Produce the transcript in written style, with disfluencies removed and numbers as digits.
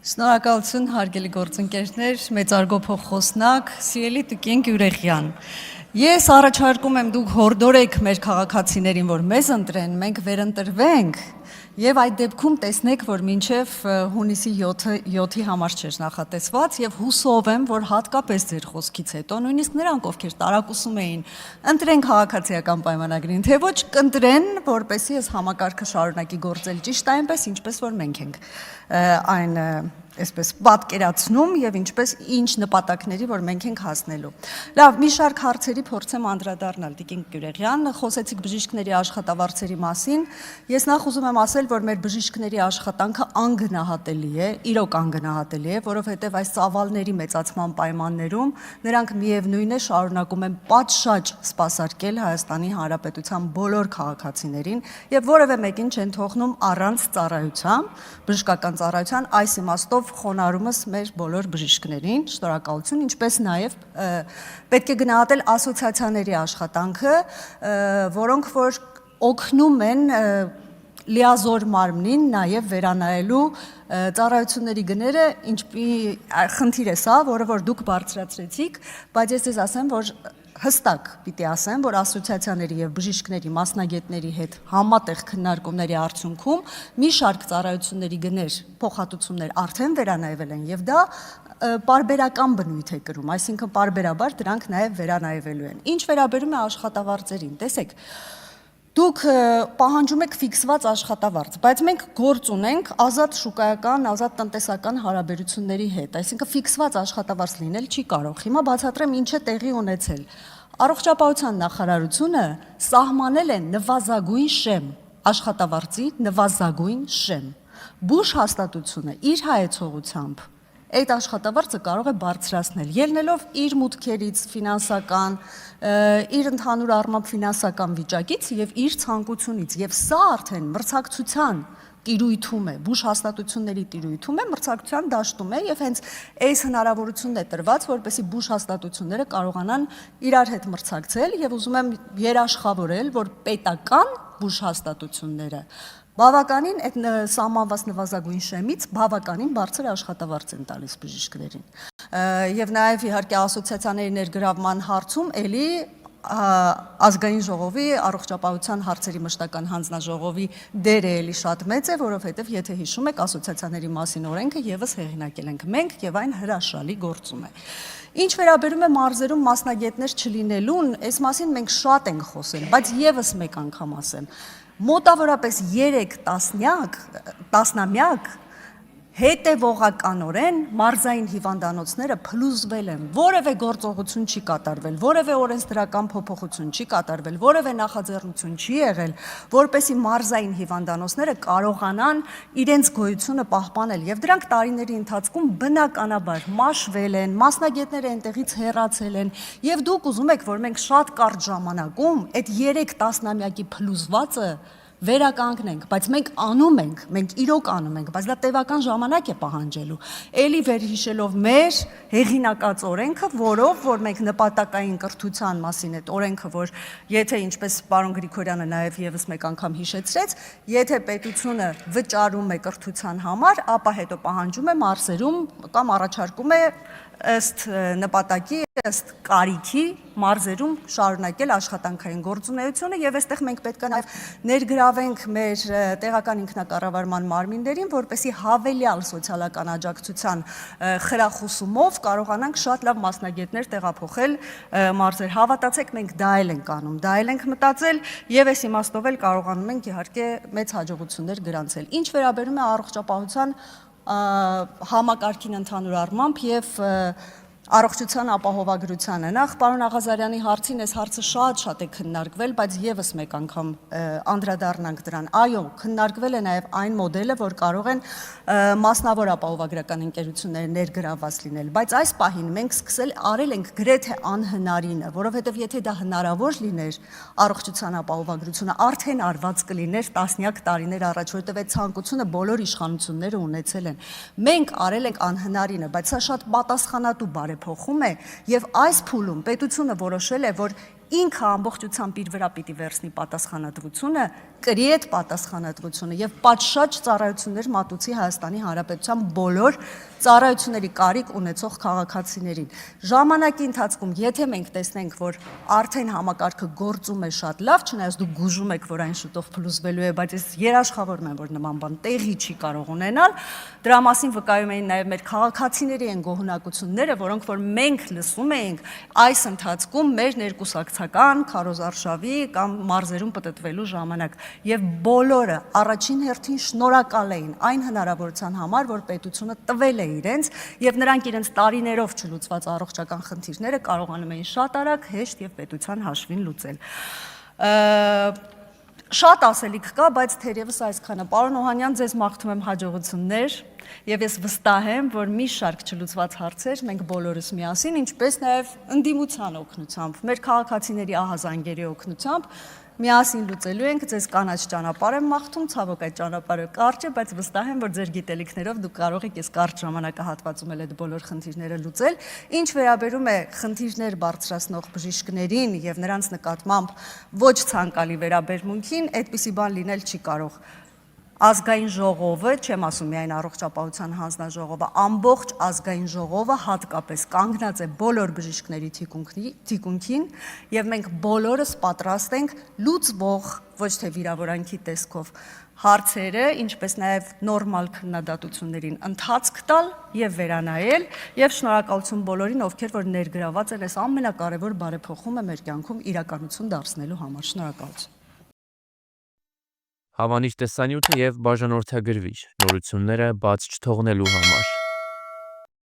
Շնորհակալություն հարգելի գործընկերներ, մեծարգո փոխխոսնակ, սիրելի Տիկին Գյուրեխյան։ Ես առաջարկում եմ դուք հորդորեք մեր քաղաքացիներին, որ մեզ ընտրեն, մենք վերընտրվենք եւ այդ դեպքում տեսնեք, որ մինչեւ հունիսի 7-ի համար չէր նախատեսված եւ հուսով եմ, որ հատկապես ձեր խոսքից հետո նույնիսկ նրանք, ովքեր տարակուսում էին ընտրեն քաղաքացիական պայմանագրին, թե ոչ կընտրեն, որպեսզի այս համակարգը շարունակի գործել ճիշտ այնպես, ինչպես որ մենք ենք այն այսպես պատկերացնում եւ ինչպես ինչ նպատակների, որ մենք ենք հասնելու։ Լավ, մի շարք հարցերի փորձեմ անդրադառնալ Տիկին Գյուրեխյան, խոսեցիք բժիշկների աշխատավարձերի մասին։ Ես նախ ուզում եմ ասել, որ մեր բժիշկների աշխատանքը անգնահատելի է, իրոք անգնահատելի է, որովհետեւ այս ծավալների մեծացման պայմաններում նրանք միևնույն է շարունակում են պատշաճ սպասարկել Հայաստանի Հանրապետության բոլոր քաղաքացիներին եւ որևէ մեկին չեն թողնում առանց ծառայության, բժշկական ծառայության, այս իմաստով խոնարհումս մեր բոլոր բժիշկներին, շնորհակալություն, ինչպես նաև պետք է գնահատել ասոցիացիաների աշխատանքը, որոնք որ օգնում են լիազոր մարմնին նաև վերանայելու ծառայությունների գները, ինչպի խնդիր է սա, որը որ դուք բարձրացրեցիք, բայց ես ձեզ ասեմ, որ հստակ պիտի ասեմ, որ ասոցիացիաների եւ բժիշկների մասնագետների հետ համատեղ քննարկումների արդյունքում մի շարք ծառայությունների գներ, փոխհատուցումներ արդեն վերանայվել են եւ դա պարբերական բնույթ է կրում, այսինքն պարբերաբար դրանք նաեւ վերանայվելու են։ Ինչ վերաբերում է աշխատավարձերին, տեսեք, դուք պահանջում եք ֆիքսված աշխատավարձ, բայց մենք գործ ունենք ազատ շուկայական, ազատ տնտեսական հարաբերությունների հետ, այսինքն ֆիքսված աշխատավարձ լինել չի կարող։ Հիմա բացատրեմ ինչ է տեղի ունեցել։ Առողջապահության նախարարությունը սահմանել է նվազագույն շեմ, աշխատավարձի նվազագույն շեմ։ Բուժ հաստատությունը իր հայեցողությամբ այդ աշխատավարձը կարող է բարձրացնել, ելնելով իր մուտքերից ֆինանսական, իր ընդհանուր առմամբ ֆինանսական վիճակից եւ իր ցանկությունից, եւ սա արդեն մրցակցության տիրույթում է, բուժ հաստատությունների տիրույթում է, մրցակցության դաշտում է եւ հենց այս հնարավորությունն է տրված, որպեսզի բուժ հաստատությունները կարողանան իրար հետ մրցակցել եւ ուզում եմ երաշխավորել, որ պետական բուժ հաստատությունները բավականին այդ սահմանված նվազագույն շեմից բավականին բարձր աշխատավարձ են տալիս բժիշկներին։ Եվ նաև իհարկե ասոցիացիաների ներգրավման հարցում էլի ազգային ժողովի առողջապահության հարցերի մշտական հանձնաժողովի դերը էլի շատ մեծ է, որովհետև եթե հիշում եք ասոցիացիաների մասին օրենքը եւս հեղինակել ենք մենք եւ այն հրաշալի գործում է։ Ինչ վերաբերում է մարզերում մասնագետներ չլինելուն, այս մասին մենք շատ ենք խոսել, բայց եւս մեկ անգամ ասեմ, մոտավորապես 3 տասնամյակ հետևողականորեն մարզային հիվանդանոցները փլուզվել են, որևէ գործողություն չի կատարվել, որևէ օրենսդրական փոփոխություն չի կատարվել, որևէ նախաձեռնություն չի եղել, որպեսզի մարզային հիվանդանոցները կարողանան իրենց գոյությունը պահպանել եւ դրանք տարիների ընթացքում բնականաբար մաշվել են, մասնագետները այնտեղից հեռացել են եւ դուք ուզում եք, որ մենք շատ կարճ ժամանակում այդ 3 տասնամյակի փլուզվածը վերականգնենք, բայց մենք անում ենք, մենք իրոք անում ենք, բայց դա տևական ժամանակ է պահանջելու։ Էլի վերհիշելով մեր հեղինակած օրենքը, որով որ մենք նպատակային կրթության մասին այդ օրենքը, որ եթե ինչպես պարոն Գրիգորյանը նաև եւս մեկ անգամ հիշեցրեց, եթե պետությունը վճարում է կրթության համար, ապա հետո պահանջում է մարզերում կամ առաջարկում է ըստ նպատակի, ըստ կարիքի մարզերում շարունակել աշխատանքային գործունեությունը եւ այստեղ մենք պետք է նաեւ ներգրավենք մեր տեղական ինքնակառավարման մարմիններին, որպեսզի հավելյալ սոցիալական աջակցության խրախուսումով կարողանանք շատ լավ մասնագետներ տեղափոխել մարզեր։ Հավատացեք, մենք դա էլ ենք անում, դա էլ ենք մտածել եւ այս իմաստով էլ կարողանում ենք իհարկե մեծ հաջողություններ գրանցել։ Ինչ վերաբերում է առողջապահության համակարգին ընդհանուր առմամբ եւ առողջության ապահովագրությանը։ Նախ պարոն Աղազարյանի հարցին այս հարցը շատ է քննարկվել, բայց եւս մեկ անգամ անդրադառնանք դրան։ Այո, քննարկվել է նաեւ այն մոդելը, որ կարող են մասնավոր ապահովագրական ընկերությունները ներգրավված լինել, բայց այս պահին մենք արել ենք գրեթե անհնարինը, որովհետեւ եթե դա հնարավոր լիներ, առողջության ապահովագրությունը արդեն արված կլիներ տասնյակ տարիներ առաջ, որովհետեւ այդ ցանկությունը բոլոր իշխանությունները ունեցել են։ Մենք արել ենք անհնարինը, բայց սա շատ պատասխանատու բարեփոխում է եւ այս փուլում պետությունը որոշել է, որ ինքը ամբողջությամբ իր վրա պիտի վերցնի պատասխանատվությունը, կրի այդ պատասխանատվությունը եւ պատշաճ ծառայություններ մատուցի Հայաստանի Հանրապետության բոլոր ծառայությունների կարիք ունեցող քաղաքացիներին։ Ժամանակի ընթացքում, եթե մենք տեսնենք, որ արդեն համակարգը գործում է շատ լավ, չնայած դուք գուժում եք, որ այն շուտով փլուզվելու է, բայց ես երաշխավորում եմ, որ նման բան տեղի չի կարող ունենալ, դրա մասին վկայում էին նաև մեր քաղաքացիների են գոհունակությունները, որոնք որ մենք լսում էինք այս ընթացքում մեր ներկուսակցական քարոզարշավի կամ մարզերում պտտվելու ժամանակ, եւ բոլորը առաջին հերթին շնորհակալ էին այն հնարավորության համար, որ պետությունը տվել է իրենց եւ նրանք իրենց տարիներով չլուծված առողջական խնդիրները կարողանում էին շատ արագ, հեշտ եւ պետության հաշվին լուծել։ Շատ ասելիք կա, բայց թերևս այսքանը։ Պարոն Օհանյան, ձեզ մաղթում եմ հաջողություններ եւ ես վստահ եմ, որ մի շարք չլուծված հարցեր մենք բոլորս միասին, ինչպես նաեւ ընդդիմության օգնությամբ, մեր քաղաքացիների ահազանգերի օգնությամբ միասին լուծելու ենք, ձեզ կանաչ ճանապարհ եմ մաղթում, ցավոք այդ ճանապարհը կարճ է, բայց վստահ եմ, որ ձեր գիտելիքներով դուք կարող եք այս կարճ ժամանակահատվածում էլ այդ բոլոր խնդիրները լուծել։ Ինչ վերաբերում է խնդիրներ բարձրացնող բժիշկներին եւ նրանց նկատմամբ ոչ ցանկալի վերաբերմունքին, այդպիսի բան լինել չի կարող։ Ազգային ժողովը, չեմ ասում միայն առողջապահության հանձնաժողովը, ամբողջ ազգային ժողովը հատկապես կանգնած է բոլոր բժիշկների թիկունքին եւ մենք բոլորս պատրաստ ենք լուծվող, ոչ թե վիրավորանքի տեսքով հարցերը, ինչպես նաեւ նորմալ քննադատություններին ընթացք տալ եւ վերանայել եւ շնորհակալություն բոլորին, ովքեր որ ներգրաված են այս ամենակարևոր բարեփոխումը մեր կյանքում իրականություն դարձնելու համար։ Շնորհակալություն։ Հավանիչ տեսանյութը եւ բաժանորդագրվիչ նորությունները բաց չթողնելու համար։